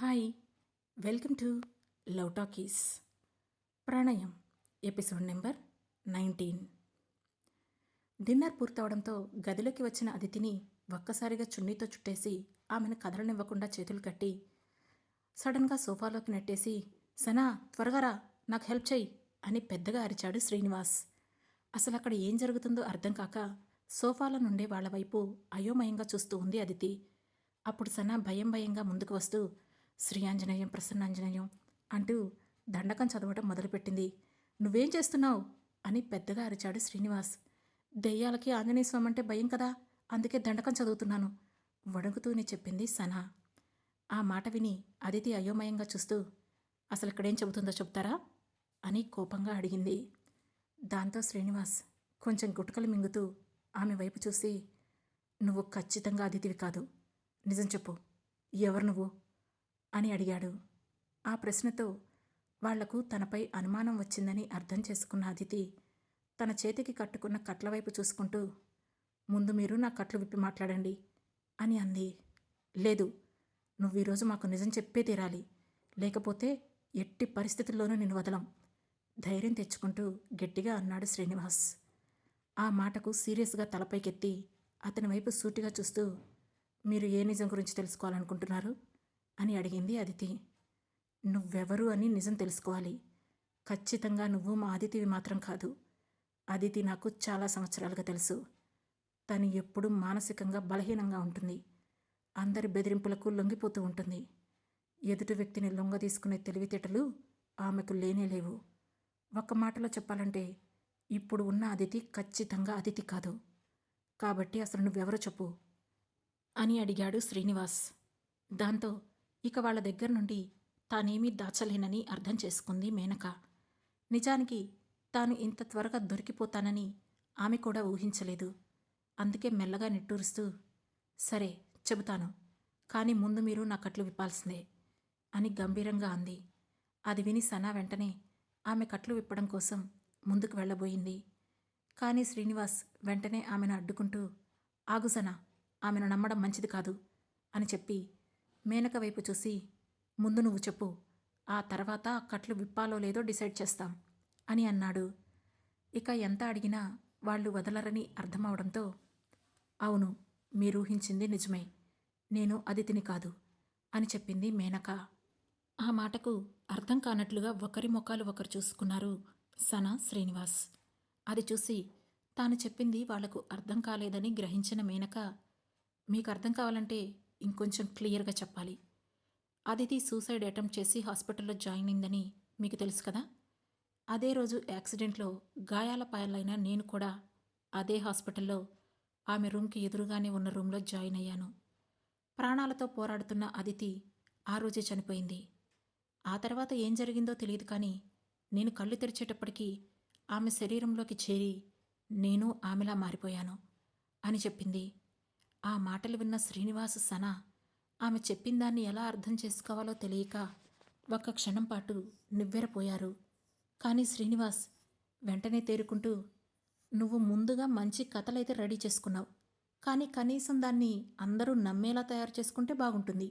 Hi, welcome to Love Talkies. ప్రణయం episode number 19. Dinner పూర్తవడంతో గదిలోకి వచ్చిన అదితిని ఒక్కసారిగా చున్నీతో చుట్టేసి ఆమెను కదలనివ్వకుండా చేతులు కట్టి సడన్గా సోఫాలోకి నెట్టేసి, సనా త్వరగా రా, నాకు హెల్ప్ చెయ్యి అని పెద్దగా అరిచాడు శ్రీనివాస్. అసలు అక్కడ ఏం జరుగుతుందో అర్థం కాక సోఫాల నుండి వాళ్ళ వైపు అయోమయంగా చూస్తూ ఉంది అదితి. అప్పుడు సనా భయం భయంగా ముందుకు వస్తూ శ్రీ ఆంజనేయం ప్రసన్నాంజనేయం అంటూ దండకం చదవటం మొదలుపెట్టింది. నువ్వేం చేస్తున్నావు అని పెద్దగా అరిచాడు శ్రీనివాస్. దెయ్యాలకి ఆంజనేయ స్వామి అంటే భయం కదా, అందుకే దండకం చదువుతున్నాను వణుకుతూనే చెప్పింది సనా. ఆ మాట విని అదితి అయోమయంగా చూస్తూ, అసలు ఇక్కడేం చెబుతుందో చెప్తారా అని కోపంగా అడిగింది. దాంతో శ్రీనివాస్ కొంచెం గుటకలు మింగుతూ ఆమె వైపు చూసి, నువ్వు ఖచ్చితంగా అదితివి కాదు, నిజం చెప్పు, ఎవరు నువ్వు అని అడిగాడు. ఆ ప్రశ్నతో వాళ్లకు తనపై అనుమానం వచ్చిందని అర్థం చేసుకున్న అదితి తన చేతికి కట్టుకున్న కట్ల వైపు చూసుకుంటూ, ముందు మీరు నా కట్లు విప్పి మాట్లాడండి అని అంది. లేదు, నువ్వు ఈరోజు మాకు నిజం చెప్పే తీరాలి, లేకపోతే ఎట్టి పరిస్థితుల్లోనూ నిన్ను వదలం ధైర్యం తెచ్చుకుంటూ గట్టిగా అన్నాడు శ్రీనివాస్. ఆ మాటకు సీరియస్గా తలపైకెత్తి అతని వైపు సూటిగా చూస్తూ, మీరు ఏ నిజం గురించి తెలుసుకోవాలనుకుంటున్నారు అని అడిగింది అదితి. నువ్వెవరు అని నిజం తెలుసుకోవాలి. ఖచ్చితంగా నువ్వు మా అదితివి మాత్రం కాదు. అదితి నాకు చాలా సంవత్సరాలుగా తెలుసు. తను ఎప్పుడూ మానసికంగా బలహీనంగా ఉంటుంది. అందరి బెదిరింపులకు లొంగిపోతూ ఉంటుంది. ఎదుటి వ్యక్తిని లొంగ తీసుకునే తెలివితేటలు ఆమెకు లేనేలేవు. ఒక్క మాటలో చెప్పాలంటే ఇప్పుడు ఉన్న అదితి ఖచ్చితంగా అదితి కాదు. కాబట్టి అసలు నువ్వెవరో చెప్పు అని అడిగాడు శ్రీనివాస్. దాంతో ఇక వాళ్ళ దగ్గర నుండి తానేమీ దాచలేనని అర్థం చేసుకుంది మేనక. నిజానికి తాను ఇంత త్వరగా దొరికిపోతానని ఆమె కూడా ఊహించలేదు. అందుకే మెల్లగా నిట్టూరుస్తూ, సరే చెబుతాను, కానీ ముందు మీరు నా కట్లు విప్పాల్సిందే అని గంభీరంగా అంది. అది విని సనా వెంటనే ఆమె కట్లు విప్పడం కోసం ముందుకు వెళ్ళబోయింది. కానీ శ్రీనివాస్ వెంటనే ఆమెను అడ్డుకుంటూ, ఆగు సనా, ఆమెను నమ్మడం మంచిది కాదు అని చెప్పి మేనక వైపు చూసి, ముందు నువ్వు చెప్పు, ఆ తర్వాత కట్లు విప్పాలో లేదో డిసైడ్ చేస్తాం అని అన్నాడు. ఇక ఎంత అడిగినా వాళ్ళు వదలరని అర్థమవడంతో, అవును, మీరూహించింది నిజమే, నేను అదితిని కాదు అని చెప్పింది మేనక. ఆ మాటకు అర్థం కానట్లుగా ఒకరి ముఖాలు ఒకరు చూసుకున్నారు సనా, శ్రీనివాస్. అది చూసి తాను చెప్పింది వాళ్లకు అర్థం కాలేదని గ్రహించిన మేనక, మీకు అర్థం కావాలంటే ఇంకొంచెం క్లియర్గా చెప్పాలి. అదితి సూసైడ్ అటెంప్ట్ చేసి హాస్పిటల్లో జాయిన్ అయిందని మీకు తెలుసు కదా. అదే రోజు యాక్సిడెంట్లో గాయాల పాలైన నేను కూడా అదే హాస్పిటల్లో ఆమె రూమ్కి ఎదురుగానే ఉన్న రూమ్లో జాయిన్ అయ్యాను. ప్రాణాలతో పోరాడుతున్న అదితి ఆ రోజే చనిపోయింది. ఆ తర్వాత ఏం జరిగిందో తెలియదు, కానీ నేను కళ్ళు తెరిచేటప్పటికీ ఆమె శరీరంలోకి చేరి నేను ఆమెలా మారిపోయాను అని చెప్పింది. ఆ మాటలు విన్న శ్రీనివాస్, సనా ఆమె చెప్పిందాన్ని ఎలా అర్థం చేసుకోవాలో తెలియక ఒక్క క్షణం పాటు నివ్వెరపోయారు. కానీ శ్రీనివాస్ వెంటనే తేరుకుంటూ, నువ్వు ముందుగా మంచి కథలైతే రెడీ చేసుకున్నావు, కానీ కనీసం దాన్ని అందరూ నమ్మేలా తయారు చేసుకుంటే బాగుంటుంది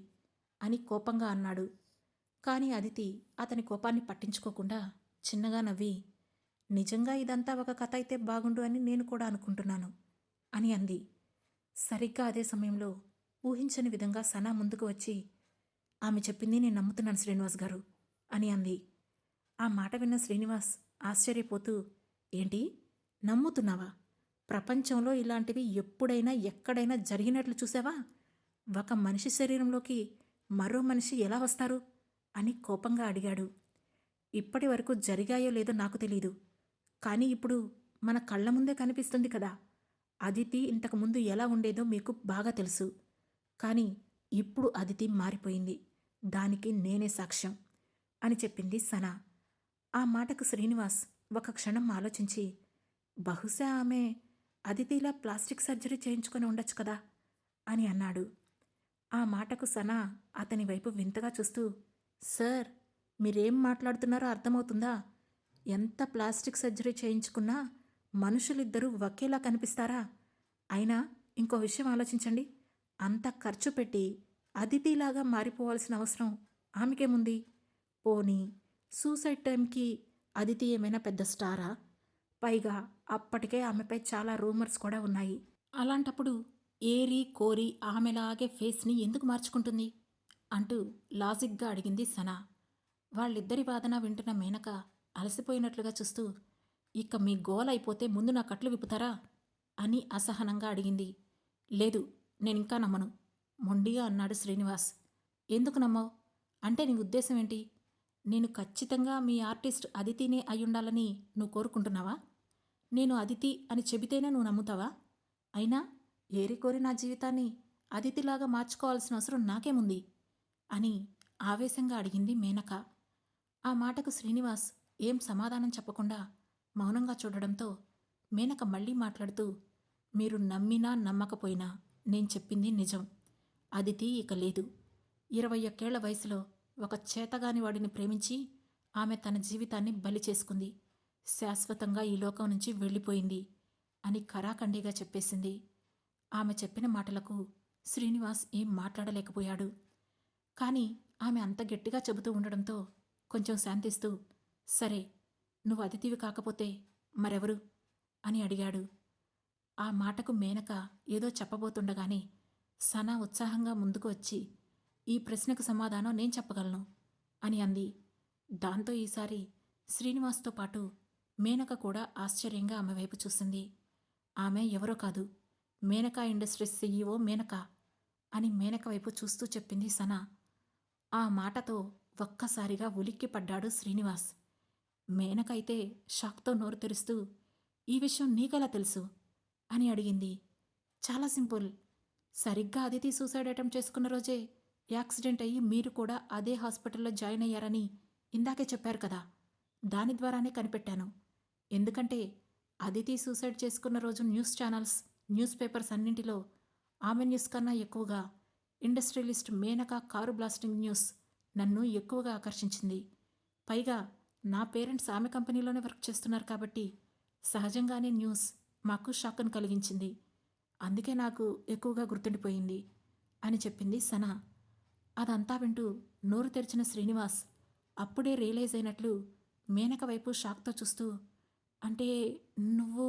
అని కోపంగా అన్నాడు. కానీ అదితి అతని కోపాన్ని పట్టించుకోకుండా చిన్నగా నవ్వి, నిజంగా ఇదంతా ఒక కథ అయితే బాగుండు అని నేను కూడా అనుకుంటున్నాను అని అంది. సరిగ్గా అదే సమయంలో ఊహించని విధంగా సనా ముందుకు వచ్చి, ఆమె చెప్పింది నేను నమ్ముతున్నాను శ్రీనివాస్ గారు అని అంది. ఆ మాట విన్న శ్రీనివాస్ ఆశ్చర్యపోతూ, ఏంటి, నమ్ముతున్నావా? ప్రపంచంలో ఇలాంటివి ఎప్పుడైనా ఎక్కడైనా జరిగినట్లు చూసావా? ఒక మనిషి శరీరంలోకి మరో మనిషి ఎలా వస్తారు అని కోపంగా అడిగాడు. ఇప్పటి వరకు జరిగాయో లేదో నాకు తెలీదు, కానీ ఇప్పుడు మన కళ్ళ ముందే కనిపిస్తుంది కదా. అదితి ఇంతకుముందు ఎలా ఉండేదో మీకు బాగా తెలుసు, కానీ ఇప్పుడు అదితి మారిపోయింది, దానికి నేనే సాక్ష్యం అని చెప్పింది సనా. ఆ మాటకు శ్రీనివాస్ ఒక క్షణం ఆలోచించి, బహుశా ఆమె అదితిలా ప్లాస్టిక్ సర్జరీ చేయించుకొని ఉండొచ్చు కదా అని అన్నాడు. ఆ మాటకు సనా అతని వైపు వింతగా చూస్తూ, సార్, మీరేం మాట్లాడుతున్నారో అర్థమవుతుందా? ఎంత ప్లాస్టిక్ సర్జరీ చేయించుకున్నా మనుషులిద్దరూ ఒకేలా కనిపిస్తారా? అయినా ఇంకో విషయం ఆలోచించండి, అంత ఖర్చు పెట్టి అదితిలాగా మారిపోవాల్సిన అవసరం ఆమెకేముంది? పోనీ సూసైడ్ టైంకి అదితి ఏమైనా పెద్ద స్టారా? పైగా అప్పటికే ఆమెపై చాలా రూమర్స్ కూడా ఉన్నాయి. అలాంటప్పుడు ఏరి కోరి ఆమెలాగే ఫేస్ని ఎందుకు మార్చుకుంటుంది అంటూ లాజిక్గా అడిగింది సనా. వాళ్ళిద్దరి వాదన వింటున్న మేనక అలసిపోయినట్లుగా చూస్తూ, ఇక మీ గోల్ అయిపోతే ముందు నా కట్లు విప్పుతారా అని అసహనంగా అడిగింది. లేదు, నేనింకా నమ్మను మొండిగా అన్నాడు శ్రీనివాస్. ఎందుకు నమ్మవు? అంటే నీ ఉద్దేశం ఏంటి? నేను ఖచ్చితంగా మీ ఆర్టిస్ట్ అదితినే అయ్యుండాలని నువ్వు కోరుకుంటున్నావా? నేను అదితి అని చెబితేనే నువ్వు నమ్ముతావా? అయినా ఏరికోరి నా జీవితాన్ని అదితిలాగా మార్చుకోవాల్సిన అవసరం నాకేముంది అని ఆవేశంగా అడిగింది మేనక. ఆ మాటకు శ్రీనివాస్ ఏం సమాధానం చెప్పకుండా మౌనంగా చూడడంతో మేనక మళ్ళీ మాట్లాడుతూ, మీరు నమ్మినా నమ్మకపోయినా నేను చెప్పింది నిజం. అదితి ఇక లేదు. 21 వయసులో ఒక చేతగాని వాడిని ప్రేమించి ఆమె తన జీవితాన్ని బలి చేసుకుంది. శాశ్వతంగా ఈ లోకం నుంచి వెళ్ళిపోయింది అని ఖరాఖండిగా చెప్పేసింది. ఆమె చెప్పిన మాటలకు శ్రీనివాస్ ఏం మాట్లాడలేకపోయాడు. కానీ ఆమె అంత గట్టిగా చెబుతూ ఉండడంతో కొంచెం శాంతిస్తూ, సరే, నువ్వు అతిథివి కాకపోతే మరెవరు అని అడిగాడు. ఆ మాటకు మేనక ఏదో చెప్పబోతుండగానే సనా ఉత్సాహంగా ముందుకు వచ్చి, ఈ ప్రశ్నకు సమాధానం నేను చెప్పగలను అని అంది. దాంతో ఈసారి శ్రీనివాస్తో పాటు మేనక కూడా ఆశ్చర్యంగా ఆమె వైపు చూసింది. ఆమె ఎవరో కాదు, మేనకా ఇండస్ట్రీస్ సీఈఓ మేనక అని మేనక వైపు చూస్తూ చెప్పింది సనా. ఆ మాటతో ఒక్కసారిగా ఉలిక్కిపడ్డాడు శ్రీనివాస్. మేనకైతే షాక్తో నోరు తెరుస్తూ, ఈ విషయం నీకెలా తెలుసు అని అడిగింది. చాలా సింపుల్. సరిగ్గా అదితి సూసైడ్ అటెంప్ట్ చేసుకున్న రోజే యాక్సిడెంట్ అయ్యి మీరు కూడా అదే హాస్పిటల్లో జాయిన్ అయ్యారని ఇందాకే చెప్పారు కదా, దాని ద్వారానే కనిపెట్టాను. ఎందుకంటే అదితి సూసైడ్ చేసుకున్న రోజు న్యూస్ ఛానల్స్, న్యూస్ పేపర్స్ అన్నింటిలో ఆమె న్యూస్ కన్నా ఎక్కువగా industrialist Menaka car blasting news నన్ను ఎక్కువగా ఆకర్షించింది. పైగా నా పేరెంట్స్ ఆమె కంపెనీలోనే వర్క్ చేస్తున్నారు కాబట్టి సహజంగానే న్యూస్ మాకు షాక్ను కలిగించింది. అందుకే నాకు ఎక్కువగా గుర్తుండిపోయింది అని చెప్పింది సనా. అదంతా వింటూ నోరు తెరిచిన శ్రీనివాస్ అప్పుడే రియలైజ్ అయినట్లు మేనక వైపు షాక్తో చూస్తూ, అంటే నువ్వు,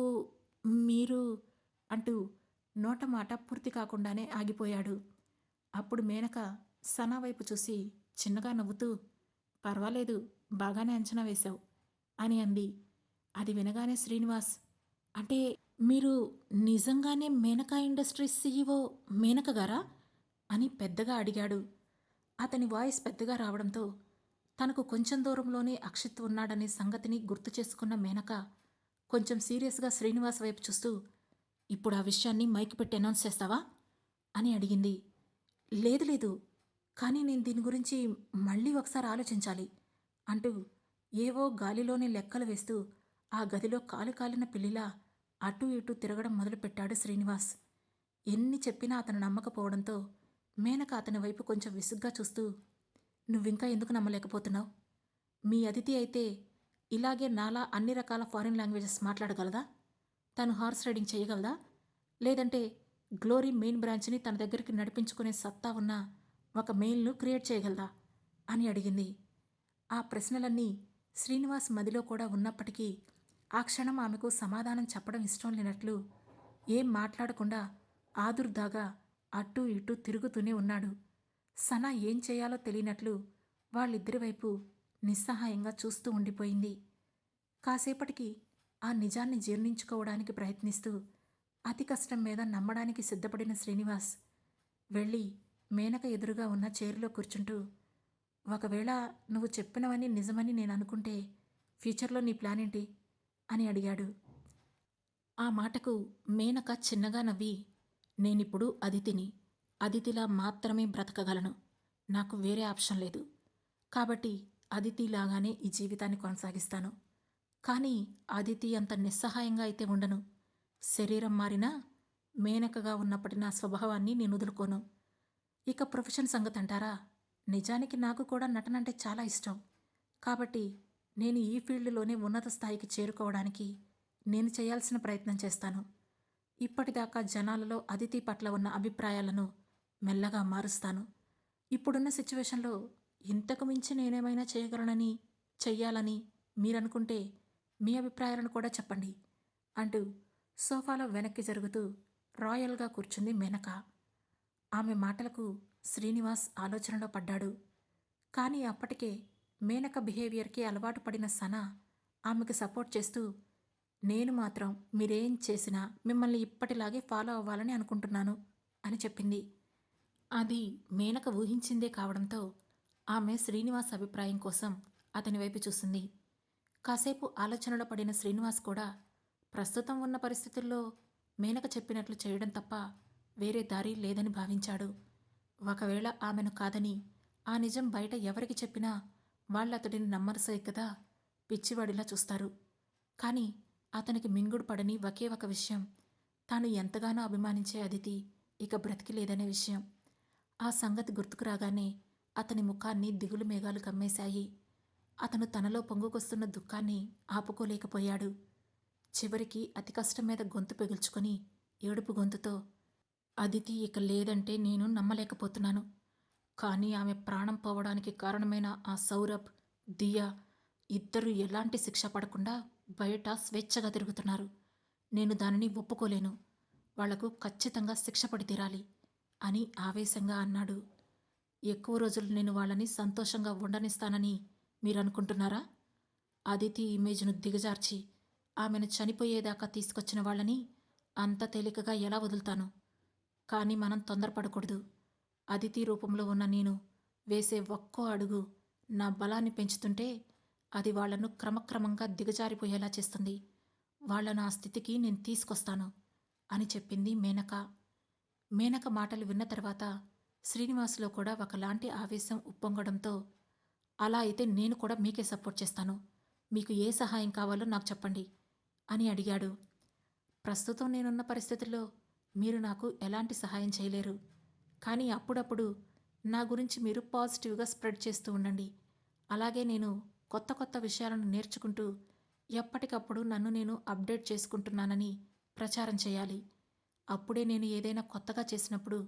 మీరు అంటూ నోట మాట పూర్తి కాకుండానే ఆగిపోయాడు. అప్పుడు మేనక సనా వైపు చూసి చిన్నగా నవ్వుతూ, పర్వాలేదు, బాగానే అంచనా వేశావు అని అంది. అది వినగానే శ్రీనివాస్, అంటే మీరు నిజంగానే మేనకా ఇండస్ట్రీస్ సీఈఓ మేనక గారా అని పెద్దగా అడిగాడు. అతని వాయిస్ పెద్దగా రావడంతో తనకు కొంచెం దూరంలోనే అక్షిత్ ఉన్నాడనే సంగతిని గుర్తు చేసుకున్న మేనక కొంచెం సీరియస్గా శ్రీనివాస్ వైపు చూస్తూ, ఇప్పుడు ఆ విషయాన్ని మైక్ పెట్టి అనౌన్స్ చేస్తావా అని అడిగింది. లేదు లేదు, కానీ నేను దీని గురించి మళ్ళీ ఒకసారి ఆలోచించాలి అంటూ ఏవో గాలిలోనే లెక్కలు వేస్తూ ఆ గదిలో కాలు కాలిన పిల్లిలా అటూ ఇటూ తిరగడం మొదలుపెట్టాడు శ్రీనివాస్. ఎన్ని చెప్పినా అతను నమ్మకపోవడంతో మేనక అతని వైపు కొంచెం విసుగ్గా చూస్తూ, నువ్వింకా ఎందుకు నమ్మలేకపోతున్నావు? మీ అదితి అయితే ఇలాగే నాలా అన్ని రకాల ఫారిన్ లాంగ్వేజెస్ మాట్లాడగలదా? తను హార్స్ రైడింగ్ చేయగలదా? లేదంటే గ్లోరీ మెయిన్ బ్రాంచ్ని తన దగ్గరికి నడిపించుకునే సత్తా ఉన్న ఒక మెయిల్ను క్రియేట్ చేయగలదా అని అడిగింది. ఆ ప్రశ్నలన్నీ శ్రీనివాస్ మదిలో కూడా ఉన్నప్పటికీ ఆ క్షణం ఆమెకు సమాధానం చెప్పడం ఇష్టం లేనట్లు ఏం మాట్లాడకుండా ఆదుర్దాగా అటూ ఇటూ తిరుగుతూనే ఉన్నాడు. సనా ఏం చేయాలో తెలియనట్లు వాళ్ళిద్దరి వైపు నిస్సహాయంగా చూస్తూ ఉండిపోయింది. కాసేపటికి ఆ నిజాన్ని జీర్ణించుకోవడానికి ప్రయత్నిస్తూ అతి కష్టం మీద నమ్మడానికి సిద్ధపడిన శ్రీనివాస్ వెళ్ళి మేనక ఎదురుగా ఉన్న చైర్లో కూర్చుంటూ, ఒకవేళ నువ్వు చెప్పినవన్నీ నిజమని నేను అనుకుంటే ఫ్యూచర్లో నీ ప్లాన్ ఏంటి అని అడిగాడు. ఆ మాటకు మేనక చిన్నగా నవ్వి, నేనిప్పుడు అదితిని, అదితిలా మాత్రమే బ్రతకగలను. నాకు వేరే ఆప్షన్ లేదు. కాబట్టి అదితిలాగానే ఈ జీవితాన్ని కొనసాగిస్తాను. కానీ అదితి అంత నిస్సహాయంగా అయితే ఉండను. శరీరం మారినా మేనకగా ఉన్నప్పటి నా స్వభావాన్ని నేను వదులుకోను. ఇక ప్రొఫెషన్ సంగతి అంటారా? నిజానికి నాకు కూడా నటన అంటే చాలా ఇష్టం. కాబట్టి నేను ఈ ఫీల్డ్లోనే ఉన్నత స్థాయికి చేరుకోవడానికి నేను చేయాల్సిన ప్రయత్నం చేస్తాను. ఇప్పటిదాకా జనాలలో అదితి పట్ల ఉన్న అభిప్రాయాలను మెల్లగా మారుస్తాను. ఇప్పుడున్న సిచ్యువేషన్లో ఇంతకు మించి నేనేమైనా చేయగలనని, చెయ్యాలని మీరనుకుంటే మీ అభిప్రాయాలను కూడా చెప్పండి అంటూ సోఫాలో వెనక్కి జరుగుతూ రాయల్గా కూర్చుంది మేనక. ఆమె మాటలకు శ్రీనివాస్ ఆలోచనలో పడ్డాడు. కానీ అప్పటికే మేనక బిహేవియర్కి అలవాటు పడిన సన ఆమెకు సపోర్ట్ చేస్తూ, నేను మాత్రం మీరేం చేసినా మిమ్మల్ని ఇప్పటిలాగే ఫాలో అవ్వాలని అనుకుంటున్నాను అని చెప్పింది. అది మేనక ఊహించిందే కావడంతో ఆమె శ్రీనివాస్ అభిప్రాయం కోసం అతని వైపు చూసింది. కాసేపు ఆలోచనలో పడిన శ్రీనివాస్ కూడా ప్రస్తుతం ఉన్న పరిస్థితుల్లో మేనక చెప్పినట్లు చేయడం తప్ప వేరే దారి లేదని భావించాడు. ఒకవేళ ఆమెను కాదని ఆ నిజం బయట ఎవరికి చెప్పినా వాళ్ళతడిని నమ్మరు కదా, పిచ్చివాడిలా చూస్తారు. కానీ అతనికి మింగుడు పడని ఒకే ఒక విషయం, తాను ఎంతగానో అభిమానించే అదితి ఇక బ్రతికి లేదనే విషయం. ఆ సంగతి గుర్తుకు రాగానే అతని ముఖాన్ని దిగులు మేఘాలు కమ్మేశాయి. అతను తనలో పొంగుకొస్తున్న దుఃఖాన్ని ఆపుకోలేకపోయాడు. చివరికి అతి కష్టం మీద గొంతు పెగుల్చుకొని ఏడుపు గొంతుతో, అదితి ఇక లేదంటే నేను నమ్మలేకపోతున్నాను. కానీ ఆమె ప్రాణం పోవడానికి కారణమైన ఆ సౌరభ్, దియా ఇద్దరూ ఎలాంటి శిక్ష పడకుండా బయట స్వేచ్ఛగా తిరుగుతున్నారు. నేను దానిని ఒప్పుకోలేను. వాళ్లకు ఖచ్చితంగా శిక్ష పడి తీరాలి అని ఆవేశంగా అన్నాడు. ఎక్కువ రోజులు నేను వాళ్ళని సంతోషంగా ఉండనిస్తానని మీరనుకుంటున్నారా? అదితి ఇమేజ్ను దిగజార్చి ఆమెను చనిపోయేదాకా తీసుకొచ్చిన వాళ్ళని అంత తేలికగా ఎలా వదులుతాను? కానీ మనం తొందరపడకూడదు. అదితి రూపంలో ఉన్న నేను వేసే ఒక్కో అడుగు నా బలాన్ని పెంచుతుంటే అది వాళ్లను క్రమక్రమంగా దిగజారిపోయేలా చేస్తుంది. వాళ్లను ఆ స్థితికి నేను తీసుకొస్తాను అని చెప్పింది మేనక. మేనక మాటలు విన్న తర్వాత శ్రీనివాస్లో కూడా ఒకలాంటి ఆవేశం ఉప్పొంగడంతో, అలా అయితే నేను కూడా మీకే సపోర్ట్ చేస్తాను. మీకు ఏ సహాయం కావాలో నాకు చెప్పండి అని అడిగాడు. ప్రస్తుతం నేనున్న పరిస్థితుల్లో మీరు నాకు ఎలాంటి సహాయం చేయలేరు. కానీ అప్పుడప్పుడు నా గురించి మీరు పాజిటివ్గా స్ప్రెడ్ చేస్తూ ఉండండి. అలాగే నేను కొత్త కొత్త విషయాలను నేర్చుకుంటూ ఎప్పటికప్పుడు నన్ను నేను అప్డేట్ చేసుకుంటున్నానని ప్రచారం చేయాలి. అప్పుడే నేను ఏదైనా కొత్తగా చేసినప్పుడు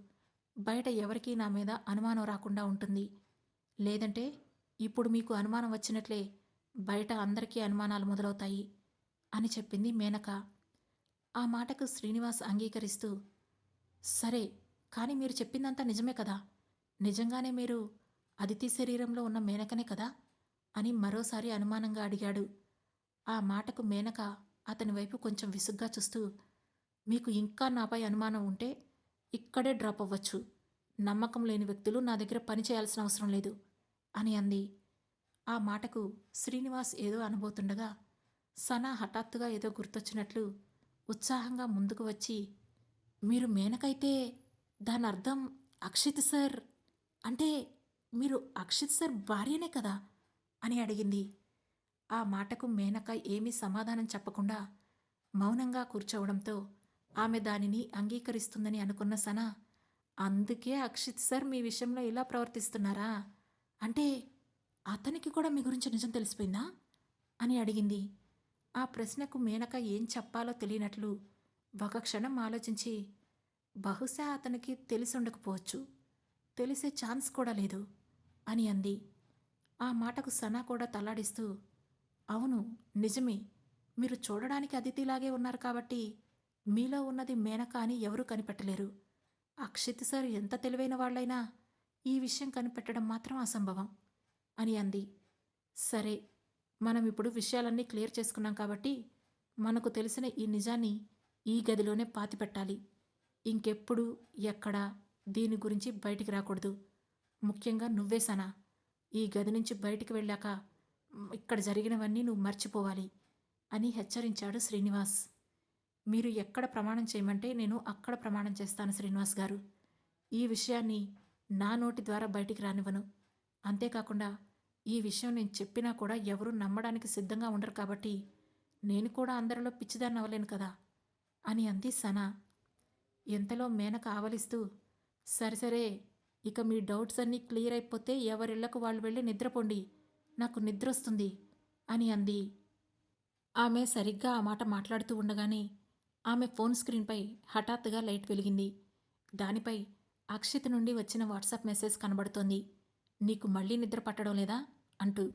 బయట ఎవరికీ నా మీద అనుమానం రాకుండా ఉంటుంది. లేదంటే ఇప్పుడు మీకు అనుమానం వచ్చినట్లే బయట అందరికీ అనుమానాలు మొదలవుతాయి అని చెప్పింది మేనక. ఆ మాటకు శ్రీనివాస్ అంగీకరిస్తూ, సరే, కానీ మీరు చెప్పిందంతా నిజమే కదా? నిజంగానే మీరు అదితి శరీరంలో ఉన్న మేనకనే కదా అని మరోసారి అనుమానంగా అడిగాడు. ఆ మాటకు మేనక అతని వైపు కొంచెం విసుగ్గా చూస్తూ, మీకు ఇంకా నాపై అనుమానం ఉంటే ఇక్కడే డ్రాప్ అవ్వచ్చు. నమ్మకం లేని వ్యక్తులు నా దగ్గర పని చేయాల్సిన అవసరం లేదు అని అంది. ఆ మాటకు శ్రీనివాస్ ఏదో అనబోతుండగా సనా హఠాత్తుగా ఏదో గుర్తొచ్చినట్లు ఉత్సాహంగా ముందుకు వచ్చి, మీరు మేనకైతే దాని అర్థం అక్షిత్ సార్, అంటే మీరు అక్షిత్ సార్ భార్యనే కదా అని అడిగింది. ఆ మాటకు మేనక ఏమీ సమాధానం చెప్పకుండా మౌనంగా కూర్చోవడంతో ఆమె దానిని అంగీకరిస్తుందని అనుకున్న సనా, అందుకే అక్షిత్ సార్ మీ విషయంలో ఇలా ప్రవర్తిస్తున్నారా? అంటే అతనికి కూడా మీ గురించి నిజం తెలిసిపోయిందా అని అడిగింది. ఆ ప్రశ్నకు మేనక ఏం చెప్పాలో తెలియనట్లు ఒక క్షణం ఆలోచించి, బహుశా అతనికి తెలిసి ఉండకపోవచ్చు, తెలిసే ఛాన్స్ కూడా లేదు అని అంది. ఆ మాటకు సనా కూడా తలాడిస్తూ, అవును, నిజమే. మీరు చూడడానికి అదితిలాగే ఉన్నారు కాబట్టి మీలో ఉన్నది మేనక అని ఎవరూ కనిపెట్టలేరు. అక్షిత్ సార్ ఎంత తెలివైన వాళ్ళైనా ఈ విషయం కనిపెట్టడం మాత్రం అసంభవం అని అంది. సరే, మనం ఇప్పుడు విషయాలన్నీ క్లియర్ చేసుకున్నాం కాబట్టి మనకు తెలిసిన ఈ నిజాన్ని ఈ గదిలోనే పాతిపెట్టాలి. ఇంకెప్పుడు ఎక్కడా దీని గురించి బయటికి రాకూడదు. ముఖ్యంగా నువ్వే సనా. ఈ గది నుంచి బయటికి వెళ్ళాక ఇక్కడ జరిగినవన్నీ నువ్వు మర్చిపోవాలి అని హెచ్చరించాడు శ్రీనివాస్. మీరు ఎక్కడ ప్రమాణం చేయమంటే నేను అక్కడ ప్రమాణం చేస్తాను శ్రీనివాస్ గారు. ఈ విషయాన్ని నా నోటి ద్వారా బయటికి రానివ్వను. అంతేకాకుండా ఈ విషయం నేను చెప్పినా కూడా ఎవరూ నమ్మడానికి సిద్ధంగా ఉండరు కాబట్టి నేను కూడా అందరిలో పిచ్చిదాన్ని అవ్వలేను కదా అని అంది సనా. ఎంతలో మేనక ఆవలిస్తూ, సరే, ఇక మీ డౌట్స్ అన్నీ క్లియర్ అయిపోతే ఎవరిళ్లకు వాళ్ళు వెళ్ళి నిద్రపోండి, నాకు నిద్రొస్తుంది అని అంది. ఆమె సరిగ్గా ఆ మాట మాట్లాడుతూ ఉండగానే ఆమె ఫోన్ స్క్రీన్పై హఠాత్తుగా లైట్ వెలిగింది. దానిపై అక్షిత్ నుండి వచ్చిన వాట్సాప్ మెసేజ్ కనబడుతోంది. నీకు మళ్ళీ నిద్ర పట్టడం లేదా అంటూ.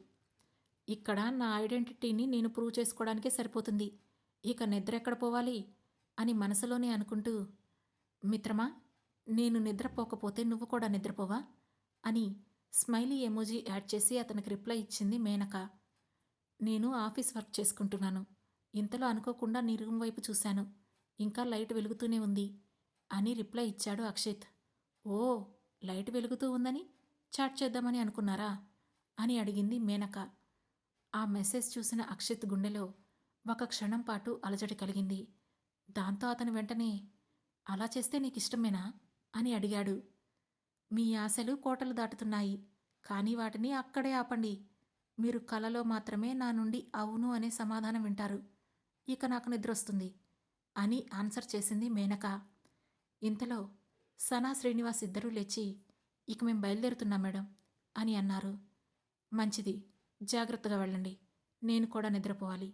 ఇక్కడ నా ఐడెంటిటీని నేను ప్రూవ్ చేసుకోవడానికే సరిపోతుంది. ఇక నిద్ర ఎక్కడ పోవాలి అని మనసులోనే అనుకుంటూ, మిత్రమా, నేను నిద్రపోకపోతే నువ్వు కూడా నిద్రపోవా అని స్మైలీ ఎమోజీ యాడ్ చేసి అతనికి రిప్లై ఇచ్చింది మేనక. నేను ఆఫీస్ వర్క్ చేసుకుంటున్నాను. ఇంతలో అనుకోకుండా నీ రూమ్ వైపు చూశాను. ఇంకా లైట్ వెలుగుతూనే ఉంది అని రిప్లై ఇచ్చాడు అక్షిత్. ఓ, లైట్ వెలుగుతూ ఉందని చాట్ చేద్దామని అనుకున్నారా అని అడిగింది మేనక. ఆ మెసేజ్ చూసిన అక్షిత్ గుండెలో ఒక క్షణం పాటు అలజడి కలిగింది. దాంతో అతను వెంటనే, అలా చేస్తే నీకిష్టమేనా అని అడిగాడు. మీ ఆశలు కోటలు దాటుతున్నాయి, కానీ వాటిని అక్కడే ఆపండి. మీరు కలలో మాత్రమే నా నుండి అవును అనే సమాధానం వింటారు. ఇక నాకు నిద్రొస్తుంది అని ఆన్సర్ చేసింది మేనక. ఇంతలో సనా శ్రీనివాస్ ఇద్దరూ లేచి, ఇక మేం బయలుదేరుతున్నాం మేడం అని అన్నారు. మంచిది, జాగ్రత్తగా వెళ్ళండి, నేను కూడా నిద్రపోవాలి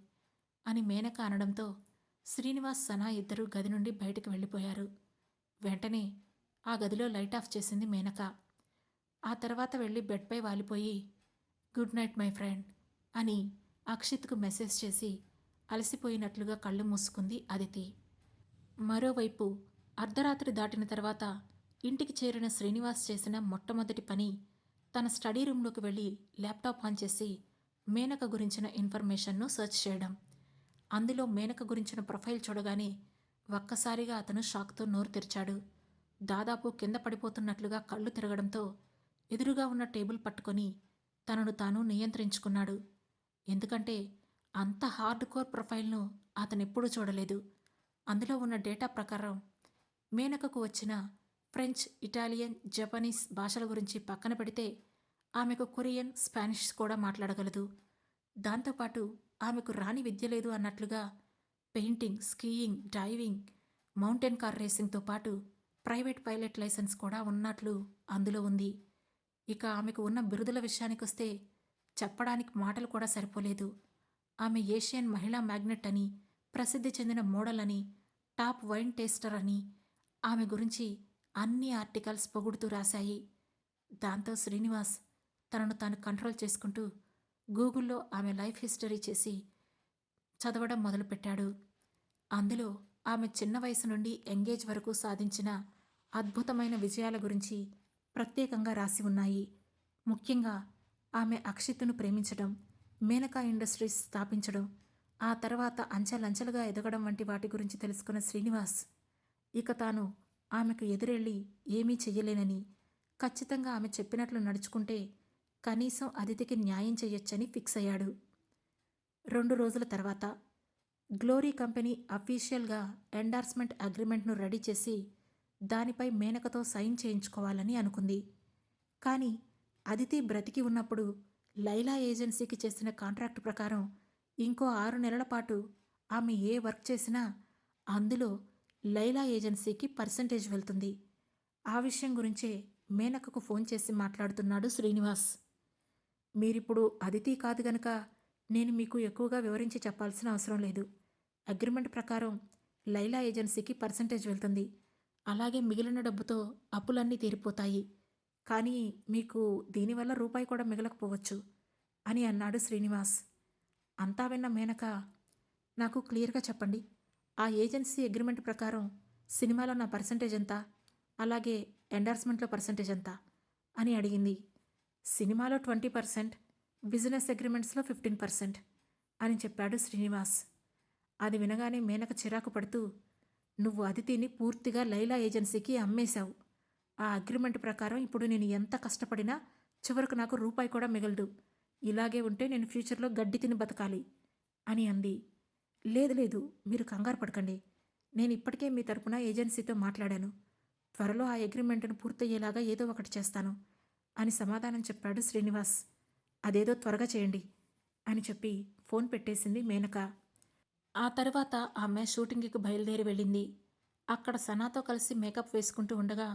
అని మేనక అనడంతో శ్రీనివాస్ సనా ఇద్దరూ గది నుండి బయటకు వెళ్ళిపోయారు. వెంటనే ఆ గదిలో లైట్ ఆఫ్ చేసింది మేనక. ఆ తర్వాత వెళ్ళి బెడ్పై వాలిపోయి, గుడ్ నైట్ మై ఫ్రెండ్ అని అక్షిత్కు మెసేజ్ చేసి అలసిపోయినట్లుగా కళ్ళు మూసుకుంది అదితి. మరోవైపు అర్ధరాత్రి దాటిన తర్వాత ఇంటికి చేరిన శ్రీనివాస్ చేసిన మొట్టమొదటి పని తన స్టడీ రూంలోకి వెళ్ళి ల్యాప్టాప్ ఆన్ చేసి మేనక గురించిన ఇన్ఫర్మేషన్ను సెర్చ్ చేయడం. అందులో మేనక గురించిన ప్రొఫైల్ చూడగానే ఒక్కసారిగా అతను షాక్తో నోరు తెరిచాడు. దాదాపు కింద పడిపోతున్నట్లుగా కళ్ళు తిరగడంతో ఎదురుగా ఉన్న టేబుల్ పట్టుకొని తనను తాను నియంత్రించుకున్నాడు. ఎందుకంటే అంత హార్డ్ కోర్ ప్రొఫైల్ను అతనెప్పుడూ చూడలేదు. అందులో ఉన్న డేటా ప్రకారం మేనకకు వచ్చిన ఫ్రెంచ్, ఇటాలియన్, జపనీస్ భాషల గురించి పక్కన పెడితే ఆమెకు కొరియన్, స్పానిష్ కూడా మాట్లాడగలదు. దాంతోపాటు ఆమెకు రాని విద్య లేదు అన్నట్లుగా painting, skiing, diving, mountain car రేసింగ్తో పాటు ప్రైవేట్ పైలట్ లైసెన్స్ కూడా ఉన్నట్లు అందులో ఉంది. ఇక ఆమెకు ఉన్న బిరుదుల విషయానికొస్తే చెప్పడానికి మాటలు కూడా సరిపోలేదు. ఆమె ఏషియన్ మహిళా మ్యాగ్నెట్ అని, ప్రసిద్ధి చెందిన మోడల్ అని, టాప్ వైన్ టేస్టర్ అని ఆమె గురించి అన్ని ఆర్టికల్స్ పొగుడుతూ రాశాయి. దాంతో శ్రీనివాస్ తనను తాను కంట్రోల్ చేసుకుంటూ గూగుల్లో ఆమె లైఫ్ హిస్టరీ చేసి చదవడం మొదలుపెట్టాడు. అందులో ఆమె చిన్న వయసు నుండి ఎంగేజ్ వరకు సాధించిన అద్భుతమైన విజయాల గురించి ప్రత్యేకంగా రాసి ఉన్నాయి. ముఖ్యంగా ఆమె అక్షిత్తును ప్రేమించడం, మేనకా ఇండస్ట్రీస్ స్థాపించడం, ఆ తర్వాత అంచెలంచెలుగా ఎదగడం వంటి వాటి గురించి తెలుసుకున్న శ్రీనివాస్ ఇక తాను ఆమెకు ఎదురెళ్ళి ఏమీ చెయ్యలేనని, ఖచ్చితంగా ఆమె చెప్పినట్లు నడుచుకుంటే కనీసం అదితికి న్యాయం చెయ్యొచ్చని ఫిక్స్ అయ్యాడు. 2 రోజుల తర్వాత గ్లోరీ కంపెనీ అఫీషియల్గా ఎండార్స్మెంట్ అగ్రిమెంట్ను రెడీ చేసి దానిపై మేనకతో సైన్ చేయించుకోవాలని అనుకుంది. కానీ అదితి బ్రతికి ఉన్నప్పుడు లైలా ఏజెన్సీకి చేసిన కాంట్రాక్టు ప్రకారం ఇంకో 6 నెలల పాటు ఆమె ఏ వర్క్ చేసినా అందులో లైలా ఏజెన్సీకి పర్సంటేజ్ వెళ్తుంది. ఆ విషయం గురించే మేనకకు ఫోన్ చేసి మాట్లాడుతున్నాడు శ్రీనివాస్. మీరిప్పుడు అదితి కాదు గనక నేను మీకు ఎక్కువగా వివరించి చెప్పాల్సిన అవసరం లేదు. అగ్రిమెంట్ ప్రకారం లైలా ఏజెన్సీకి పర్సంటేజ్ వెళ్తుంది. అలాగే మిగిలిన డబ్బుతో అప్పులన్నీ తీరిపోతాయి. కానీ మీకు దీనివల్ల రూపాయి కూడా మిగలకపోవచ్చు అని అన్నాడు శ్రీనివాస్. అంతా విన్న మేనక, నాకు క్లియర్గా చెప్పండి, ఆ ఏజెన్సీ అగ్రిమెంట్ ప్రకారం సినిమాలో నా పర్సంటేజ్ ఎంత, అలాగే ఎండార్స్మెంట్లో పర్సంటేజ్ ఎంత అని అడిగింది. సినిమాలో 20%, బిజినెస్ అగ్రిమెంట్స్లో 15% అని చెప్పాడు శ్రీనివాస్. అది వినగానే మేనక చిరాకు పడుతూ, నువ్వు అదితిని పూర్తిగా లైలా ఏజెన్సీకి అమ్మేశావు. ఆ అగ్రిమెంట్ ప్రకారం ఇప్పుడు నేను ఎంత కష్టపడినా చివరకు నాకు రూపాయి కూడా మిగలదు. ఇలాగే ఉంటే నేను ఫ్యూచర్లో గడ్డి తిని బతకాలి అని అంది. లేదు లేదు, మీరు కంగారు పడకండి. నేను ఇప్పటికే మీ తరపున ఏజెన్సీతో మాట్లాడాను. త్వరలో ఆ అగ్రిమెంట్ను పూర్తయ్యేలాగా ఏదో ఒకటి చేస్తాను అని సమాధానం చెప్పాడు శ్రీనివాస్. అదేదో త్వరగా చేయండి అని చెప్పి ఫోన్ పెట్టేసింది మేనక. ఆ తర్వాత ఆమె షూటింగ్కి బయలుదేరి వెళ్ళింది. అక్కడ సనాతో కలిసి మేకప్ వేసుకుంటూ ఉండగా,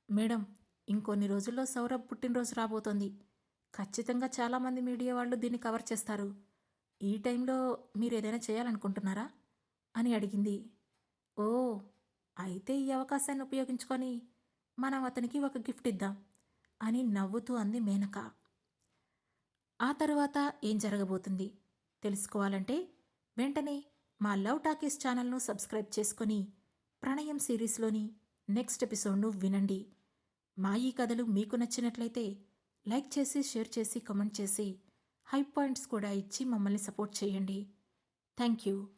మేడం, ఇంకొన్ని రోజుల్లో సౌరభ్ పుట్టినరోజు రాబోతోంది. ఖచ్చితంగా చాలామంది మీడియా వాళ్ళు దీన్ని కవర్ చేస్తారు. ఈ టైంలో మీరు ఏదైనా చేయాలనుకుంటున్నారా అని అడిగింది. ఓ, అయితే ఈ అవకాశాన్ని ఉపయోగించుకొని మనం అతనికి ఒక గిఫ్ట్ ఇద్దాం. అని నవ్వుతూ అంది మేనక. ఆ తర్వాత ఏం జరగబోతుంది తెలుసుకోవాలంటే వెంటనే మా లవ్ టాకీస్ ఛానల్ను సబ్స్క్రైబ్ చేసుకొని ప్రణయం సిరీస్లోని నెక్స్ట్ ఎపిసోడ్ను వినండి. మా ఈ కథలు మీకు నచ్చినట్లయితే లైక్ చేసి, షేర్ చేసి, కామెంట్ చేసి, హై పాయింట్స్ కూడా ఇచ్చి మమ్మల్ని సపోర్ట్ చేయండి. Thank you.